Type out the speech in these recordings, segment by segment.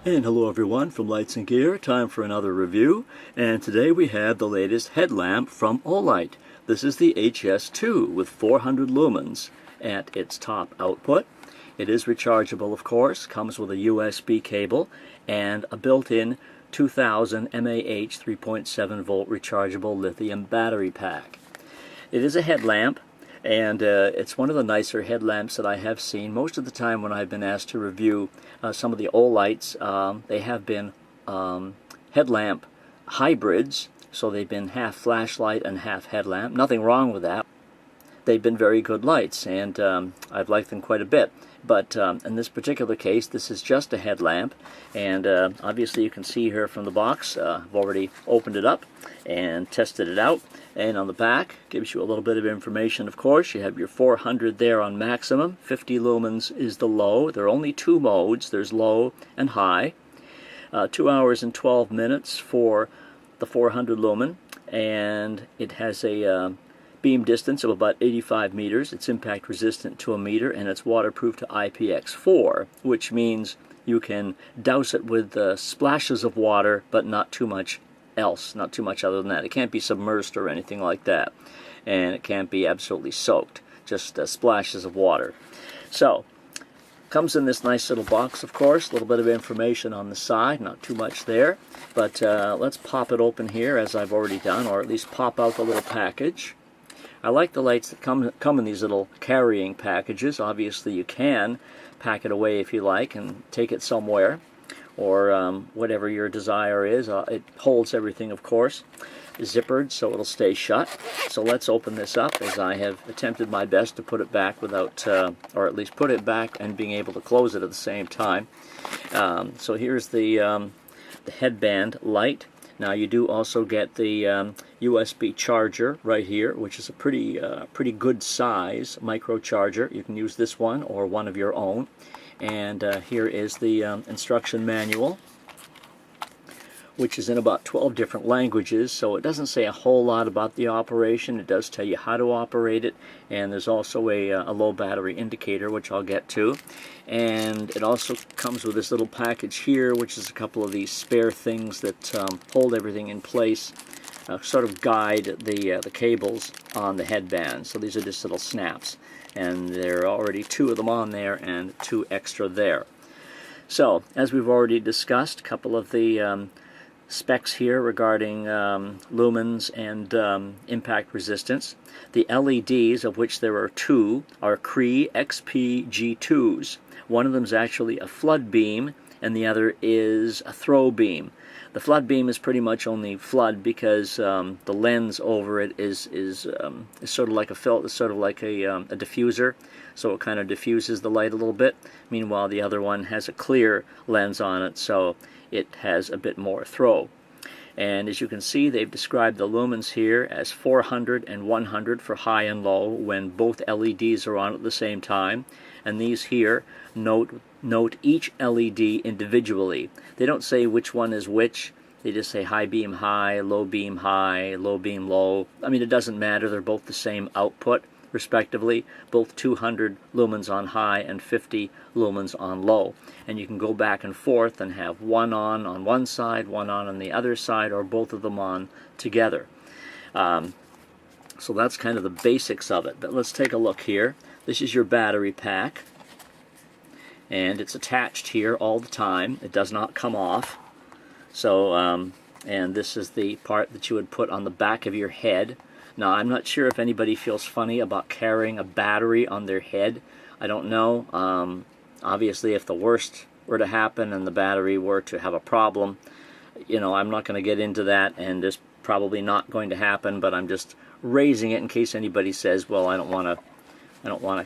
And hello everyone from Lights and Gear, time for another review, and today we have the latest headlamp from Olight. This is the HS2 with 400 lumens at its top output. It is rechargeable, of course, comes with a USB cable and a built-in 2000 mAh 3.7 volt rechargeable lithium battery pack. It is a headlamp, and it's one of the nicer headlamps that I have seen. Most of the time when I've been asked to review some of the Olights, they have been headlamp hybrids, so they've been half flashlight and half headlamp. Nothing wrong with that. They've been very good lights, and I've liked them quite a bit. But in this particular case, this is just a headlamp, and obviously you can see here from the box, I've already opened it up and tested it out. And on the back, gives you a little bit of information, of course. You have your 400 there on maximum, 50 lumens is the low. There are only two modes, there's low and high. 2 hours and 12 minutes for the 400 lumen, and it has a beam distance of about 85 meters. It's impact resistant to a meter, and it's waterproof to IPX4, which means you can douse it with splashes of water, but not too much else, not too much other than that. It can't be submerged or anything like that, and it can't be absolutely soaked, just splashes of water. So, comes in this nice little box, of course, a little bit of information on the side, not too much there, but let's pop it open here, as I've already done, or at least pop out the little package. I like the lights that come in these little carrying packages. Obviously you can pack it away if you like and take it somewhere, or whatever your desire is. It holds everything, of course, zippered so it'll stay shut. So let's open this up, as I have attempted my best to put it back without, or at least put it back and being able to close it at the same time. So here's the headband light. Now you do also get the USB charger right here, which is a pretty good size micro charger. You can use this one or one of your own. And here is the instruction manual, which is in about 12 different languages, so it doesn't say a whole lot about the operation. It does tell you how to operate it, and there's also a low battery indicator, which I'll get to. And it also comes with this little package here, which is a couple of these spare things that hold everything in place, sort of guide the cables on the headband. So these are just little snaps, and there are already two of them on there and two extra there. So, as we've already discussed, a couple of the specs here regarding lumens and impact resistance. The LEDs, of which there are two, are Cree XP-G2s. One of them is actually a flood beam, and the other is a throw beam. The flood beam is pretty much only flood because the lens over it is sort of like a filter, sort of like a diffuser, so it kind of diffuses the light a little bit. Meanwhile, the other one has a clear lens on it, so it has a bit more throw. And as you can see, they've described the lumens here as 400 and 100 for high and low when both LEDs are on at the same time. And these here note each LED individually. They don't say which one is which. They just say high beam high, low beam low. I mean, it doesn't matter. They're both the same output, respectively, both 200 lumens on high and 50 lumens on low. And you can go back and forth and have one on one side, one on the other side, or both of them on together. So that's kind of the basics of it. But let's take a look here. This is your battery pack, and it's attached here all the time. It does not come off. So, and this is the part that you would put on the back of your head. Now, I'm not sure if anybody feels funny about carrying a battery on their head. I don't know. Obviously, if the worst were to happen and the battery were to have a problem, you know, I'm not going to get into that, and it's probably not going to happen, but I'm just raising it in case anybody says, well, I don't want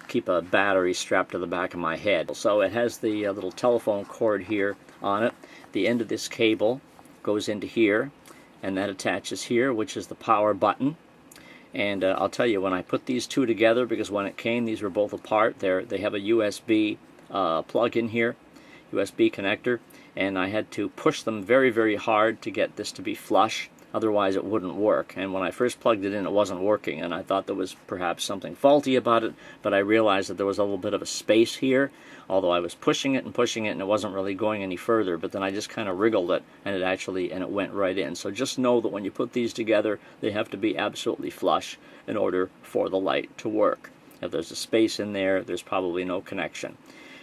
to keep a battery strapped to the back of my head. So it has the little telephone cord here on it. The end of this cable goes into here, and that attaches here, which is the power button. And I'll tell you, when I put these two together, because when it came, these were both apart. They have a USB plug in here, USB connector, and I had to push them very, very hard to get this to be flush. Otherwise it wouldn't work. And when I first plugged it in, it wasn't working, and I thought there was perhaps something faulty about it, but I realized that there was a little bit of a space here, although I was pushing it, and it wasn't really going any further. But then I just kind of wriggled it, and it went right in. So just know that when you put these together, they have to be absolutely flush in order for the light to work. If there's a space in there, there's probably no connection.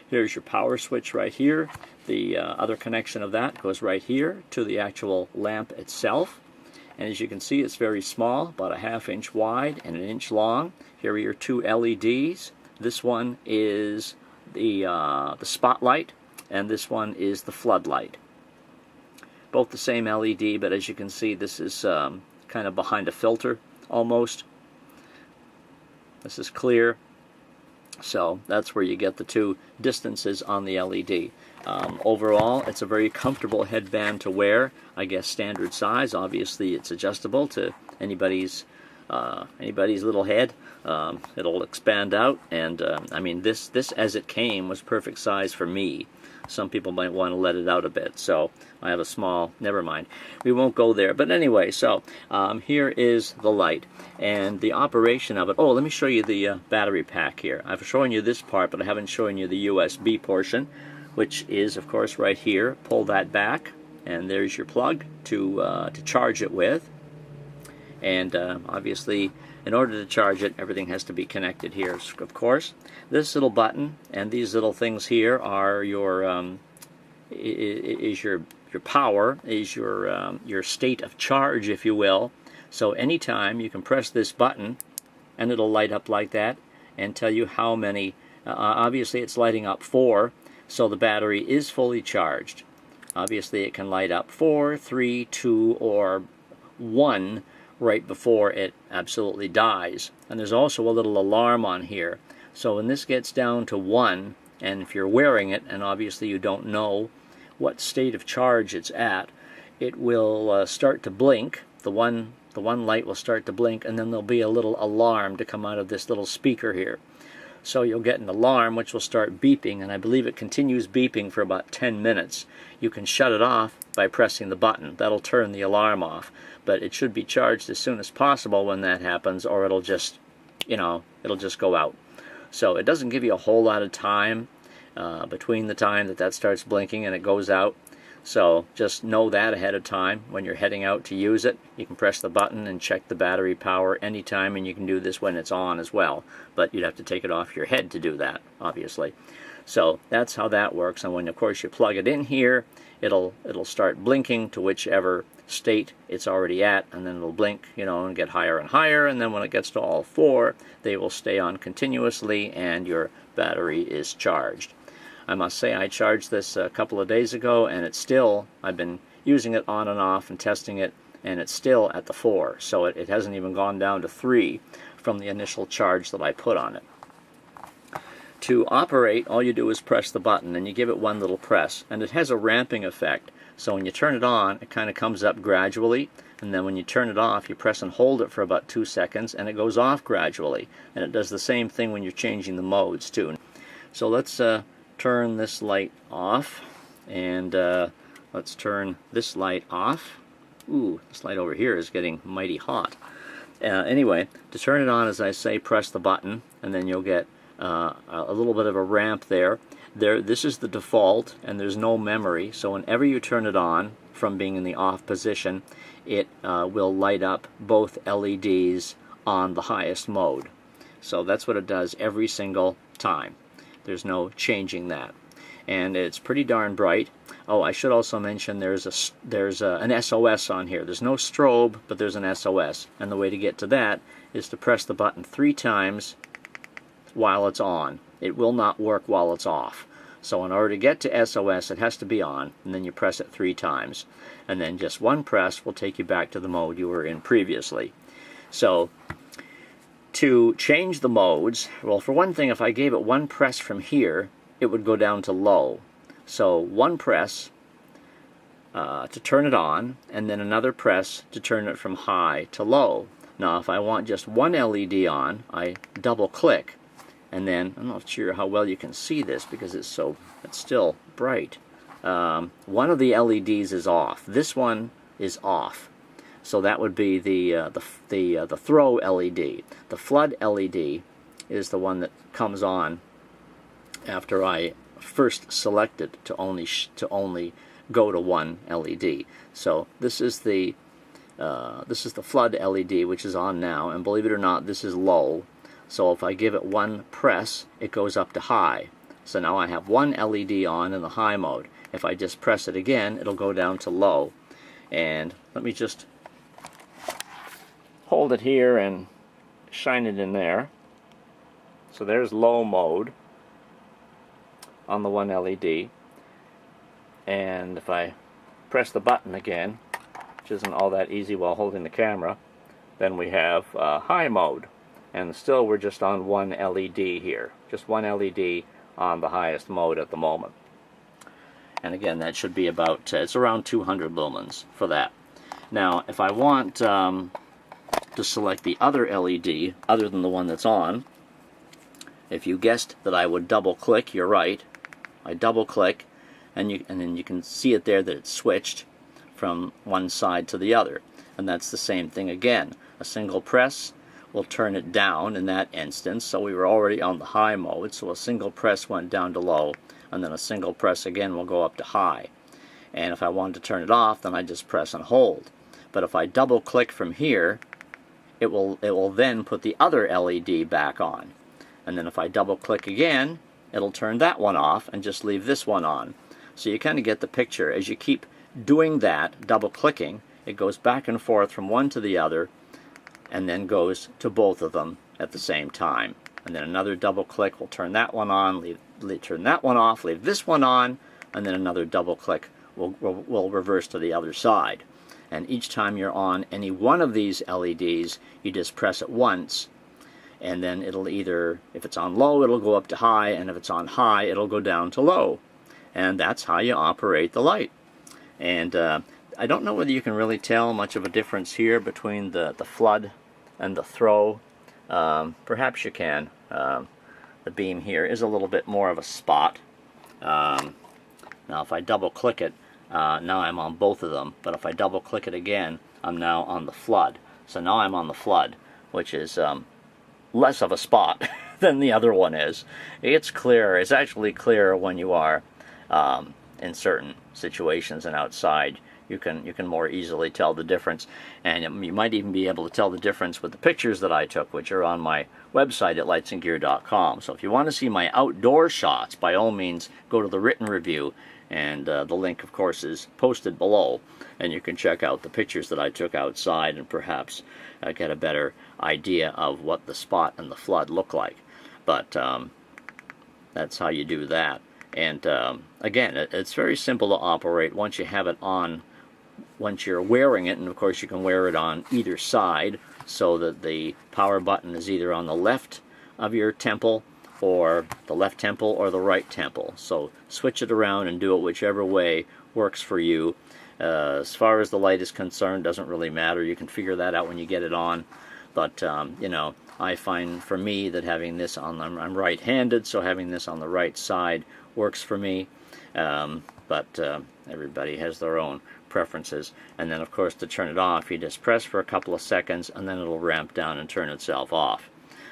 Here's your power switch right here. The other connection of that goes right here to the actual lamp itself. And as you can see, it's very small, about a 1/2 inch wide and 1 inch long. Here are your 2 LEDs. This one is the spotlight, and this one is the floodlight. Both the same LED, but as you can see, this is kind of behind a filter almost. This is clear. So that's where you get the 2 distances on the LED. Overall, it's a very comfortable headband to wear. I guess standard size. Obviously, it's adjustable to anybody's little head. It'll expand out, and I mean, this as it came was perfect size for me. Some people might want to let it out a bit, so I have a small, never mind. We won't go there. But anyway, so here is the light and the operation of it. Oh, let me show you the battery pack here. I've shown you this part, but I haven't shown you the USB portion, which is, of course, right here. Pull that back, and there's your plug to charge it with. And obviously, in order to charge it, everything has to be connected here, of course. This little button and these little things here are your power, is your state of charge, if you will. So anytime you can press this button, and it'll light up like that and tell you how many. Obviously, it's lighting up 4, so the battery is fully charged. Obviously, it can light up 4, 3, 2, or 1 right before it absolutely dies. And there's also a little alarm on here. So when this gets down to 1, and if you're wearing it, and obviously you don't know what state of charge it's at, it will start to blink. The one light will start to blink, and then there'll be a little alarm to come out of this little speaker here. So you'll get an alarm which will start beeping, and I believe it continues beeping for about 10 minutes. You can shut it off by pressing the button. That'll turn the alarm off. But it should be charged as soon as possible when that happens, or it'll just, it'll just go out. So it doesn't give you a whole lot of time between the time that starts blinking and it goes out. So just know that ahead of time. When you're heading out to use it, you can press the button and check the battery power anytime, and you can do this when it's on as well. But you'd have to take it off your head to do that, obviously. So that's how that works. And when, of course, you plug it in here, it'll start blinking to whichever state it's already at, and then it'll blink, and get higher and higher, and then when it gets to all 4, they will stay on continuously, and your battery is charged. I must say, I charged this a couple of days ago, and it's still, I've been using it on and off and testing it, and it's still at the 4, so it hasn't even gone down to 3 from the initial charge that I put on it. To operate, all you do is press the button, and you give it one little press, and it has a ramping effect. So when you turn it on, it kind of comes up gradually, and then when you turn it off, you press and hold it for about 2 seconds, and it goes off gradually. And it does the same thing when you're changing the modes too. So let's turn this light off, and let's turn this light off. Ooh, this light over here is getting mighty hot. Anyway, to turn it on, as I say, press the button, and then you'll get a little bit of a ramp there. This is the default, and there's no memory, so whenever you turn it on from being in the off position, it will light up both LEDs on the highest mode. So that's what it does every single time. There's no changing that. And it's pretty darn bright. Oh, I should also mention there's an SOS on here. There's no strobe, but there's an SOS. And the way to get to that is to press the button 3 times while it's on. It will not work while it's off. So in order to get to SOS, it has to be on, and then you press it 3 times. And then just one press will take you back to the mode you were in previously. So to change the modes, well, for one thing, if I gave it one press from here, it would go down to low. So one press to turn it on, and then another press to turn it from high to low. Now, if I want just one LED on, I double click. And then, I'm not sure how well you can see this because it's still bright. One of the LEDs is off. This one is off. So that would be the throw LED. The flood LED is the one that comes on after I first select it to only go to one LED. So this is the flood LED, which is on now, and believe it or not, this is low. So if I give it one press, it goes up to high. So now I have one LED on in the high mode. If I just press it again, it'll go down to low. And let me just hold it here and shine it in there. So there's low mode on the one LED. And if I press the button again, which isn't all that easy while holding the camera, then we have high mode. And still we're just on one LED here. Just one LED on the highest mode at the moment. And again, that should be about, it's around 200 lumens for that. Now, if I want to select the other LED, other than the one that's on, if you guessed that I would double click, you're right. I double click, and then you can see it there that it's switched from one side to the other. And that's the same thing again. A single press will turn it down in that instance. So we were already on the high mode, so a single press went down to low, and then a single press again will go up to high. And if I wanted to turn it off, then I just press and hold. But if I double click from here, it will then put the other LED back on. And then if I double click again, it'll turn that one off and just leave this one on. So you kind of get the picture. As you keep doing that, double clicking, it goes back and forth from one to the other, and then goes to both of them at the same time. And then another double click will turn that one on, turn that one off, leave this one on, and then another double click will reverse to the other side. And each time you're on any one of these LEDs, you just press it once, and then it'll either, if it's on low, it'll go up to high, and if it's on high, it'll go down to low. And that's how you operate the light. And I don't know whether you can really tell much of a difference here between the flood and the throw. Perhaps you can. The beam here is a little bit more of a spot. Now if I double click it, now I'm on both of them, but if I double click it again, I'm now on the flood. So now I'm on the flood, which is less of a spot than the other one is. It's clear. It's actually clearer when you are in certain situations and outside. You can more easily tell the difference, and you might even be able to tell the difference with the pictures that I took, which are on my website at lightsandgear.com. So if you want to see my outdoor shots, by all means go to the written review, and the link of course is posted below, and you can check out the pictures that I took outside and perhaps get a better idea of what the spot and the flood look like. But that's how you do that. And again, it's very simple to operate once you have it on, once you're wearing it, and of course you can wear it on either side so that the power button is either on the left of your temple, or the left temple, or the right temple. So switch it around and do it whichever way works for you. As far as the light is concerned, doesn't really matter. You can figure that out when you get it on. But you know, I find for me that having this on, I'm right-handed, so having this on the right side works for me. But everybody has their own preferences. And then of course to turn it off, you just press for a couple of seconds and then it'll ramp down and turn itself off.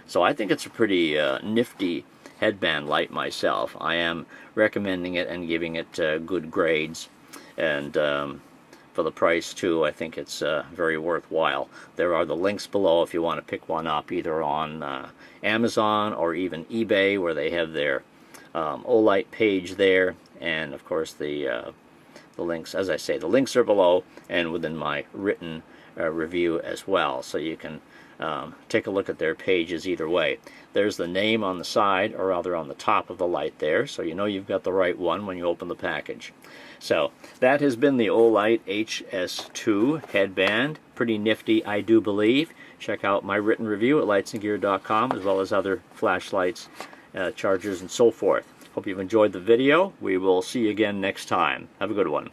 So I think it's a pretty nifty headband light myself. I am recommending it and giving it good grades, and for the price too, I think it's very worthwhile. There are the links below if you want to pick one up, either on Amazon or even eBay, where they have their Olight page there. And of course the links, as I say, the links are below and within my written review as well, so you can take a look at their pages either way. There's the name on the side, or rather on the top of the light there, so you know you've got the right one when you open the package. So that has been the Olight HS2 headband. Pretty nifty, I do believe. Check out my written review at lightsandgear.com, as well as other flashlights, chargers, and so forth. Hope you've enjoyed the video. We will see you again next time. Have a good one.